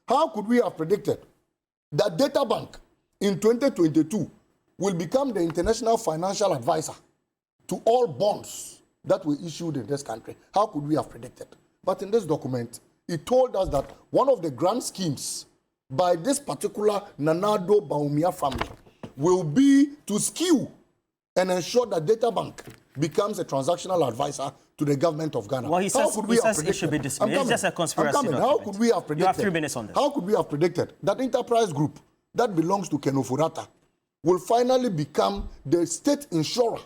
How could we have predicted that Data Bank in 2022 will become the international financial advisor to all bonds that were issued in this country? How could we have predicted? But in this document, it told us that one of the grand schemes by this particular Nanado Baumia family will be to skew and ensure that Data Bank becomes a transactional advisor to the government of Ghana. Well, he says it should be dismissed. It's just a conspiracy document. How could we have predicted? You have 3 minutes on this. How could we have predicted that enterprise group that belongs to Kenofurata will finally become the state insurer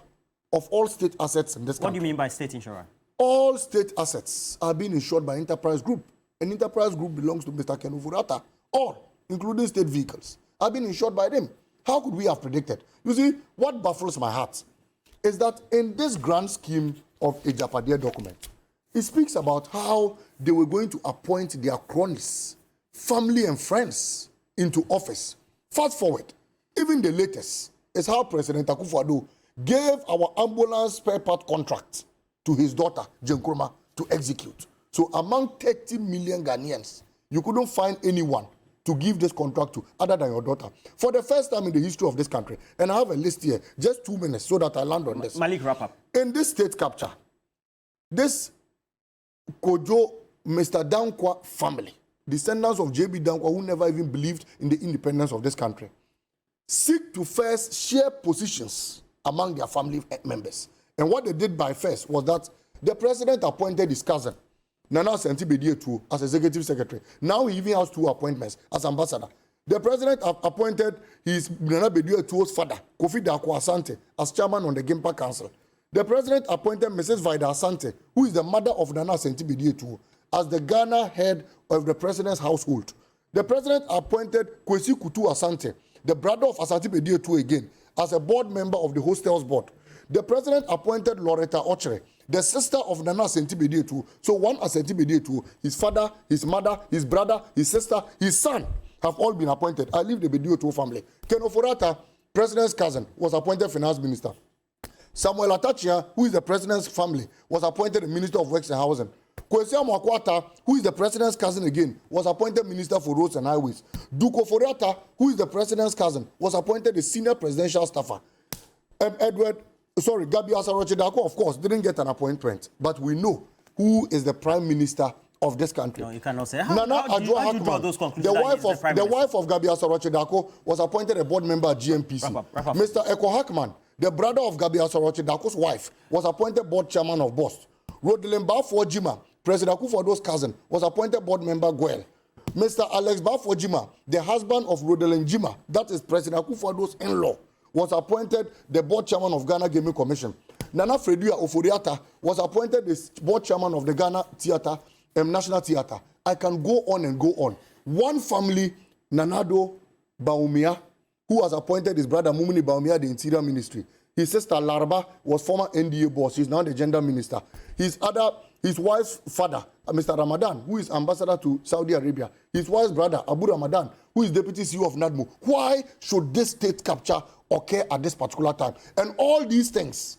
of all state assets in this country? What do you mean by state insurer? All state assets are being insured by enterprise group. And enterprise group belongs to Mr. Kenofurata. All, including state vehicles, are being insured by them. How could we have predicted? You see, what baffles my heart is that in this grand scheme of Agyapadie document, it speaks about how they were going to appoint their cronies, family and friends into office. Fast forward, even the latest is how President Akufo-Addo gave our ambulance spare part contract to his daughter, Jane Nkrumah, to execute. So among 30 million Ghanaians, you couldn't find anyone to give this contract to other than your daughter. For the first time in the history of this country, and I have a list here, just 2 minutes so that I land on this. Malik, wrap up. In this state capture, this Kojo, Mr. Dankwa family, descendants of J.B. Dankwa who never even believed in the independence of this country, seek to first share positions among their family members. And what they did by first was that the president appointed his cousin, Nana Asante Bedietu, as executive secretary. Now he even has 2 appointments as ambassador. The president appointed his Nana Bedietu's father, Kofi Dako Asante, as chairman on the Gimpa Council. The president appointed Mrs. Vida Asante, who is the mother of Nana Asante Bedietu, as the Ghana head of the president's household. The president appointed Kwesi Kutu Asante, the brother of Asante Bedietu again, as a board member of the hostels board. The president appointed Loretta Ochere, the sister of Nana Asante Bedietu. So one Asante Bedietu, his father, his mother, his brother, his sister, his son have all been appointed. I leave the Bedietu family. Kenofurata, president's cousin, was appointed finance minister. Samuel Atachia, who is the president's family, was appointed minister of works and housing. Kwesi Amwakwata, who is the president's cousin again, was appointed minister for roads and highways. Duko Foriata, who is the president's cousin, was appointed the senior presidential staffer. Gabi Asaroche Dako, of course, didn't get an appointment, but we know who is the prime minister of this country. No, you cannot say. How do you draw those conclusions? The wife of Gabi Asaroche Dako was appointed a board member at GMPC. Wrap up. Mr. Eko Hackman, the brother of Gabi Asaroche Dako's wife, was appointed board chairman of BOST. Rodelin Bafo-Jima, President Akufo-Addo's cousin, was appointed board member Gwel. Mr. Alex Bafo-Jima, the husband of Rodelin Jima, that is President Akufo-Addo's in-law, was appointed the board chairman of Ghana Gaming Commission. Nana Fredua Oforiata was appointed the board chairman of the Ghana Theatre, National Theatre. I can go on and go on. One family, Nanado Baumia, who was appointed his brother Mumuni Baumia, the Interior Ministry. His sister Laraba was former NDA boss. He's now the gender minister. His wife's father, Mr. Ramadan, who is ambassador to Saudi Arabia. His wife's brother, Abu Ramadan, who is deputy CEO of NADMO. Why should this state capture occur at this particular time? And all these things,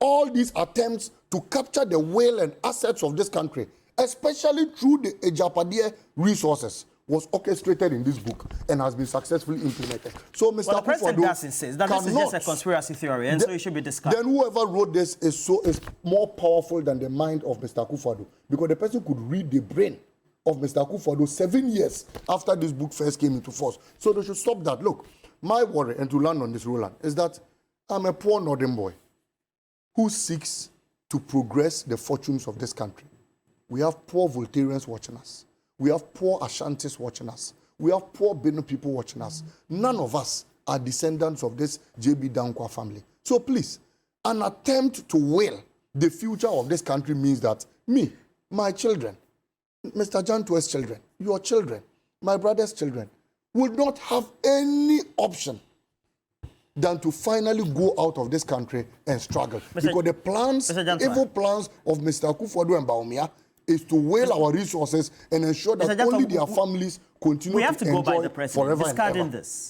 all these attempts to capture the wealth and assets of this country, especially through the Agyapadie resources, was orchestrated in this book and has been successfully implemented. So, Mr. Well, the president does insist that this is just a conspiracy theory, and so it should be discussed. Then whoever wrote this is more powerful than the mind of Mr. Akufo-Addo, because the person could read the brain of Mr. Akufo-Addo 7 years after this book first came into force. So they should stop that. Look, my worry, and to land on this, Roland, is that I'm a poor northern boy who seeks to progress the fortunes of this country. We have poor Voltarians watching us. We have poor Ashantis watching us. We have poor Benin people watching us. None of us are descendants of this J.B. Dankwa family. So please, an attempt to will the future of this country means that me, my children, Mr. Jantue's children, your children, my brother's children, will not have any option than to finally go out of this country and struggle. Because the plans, evil plans of Mr. Akufo-Addo and Baumia is to whale our resources and ensure that only their families continue to enjoy forever and ever. Discarding this.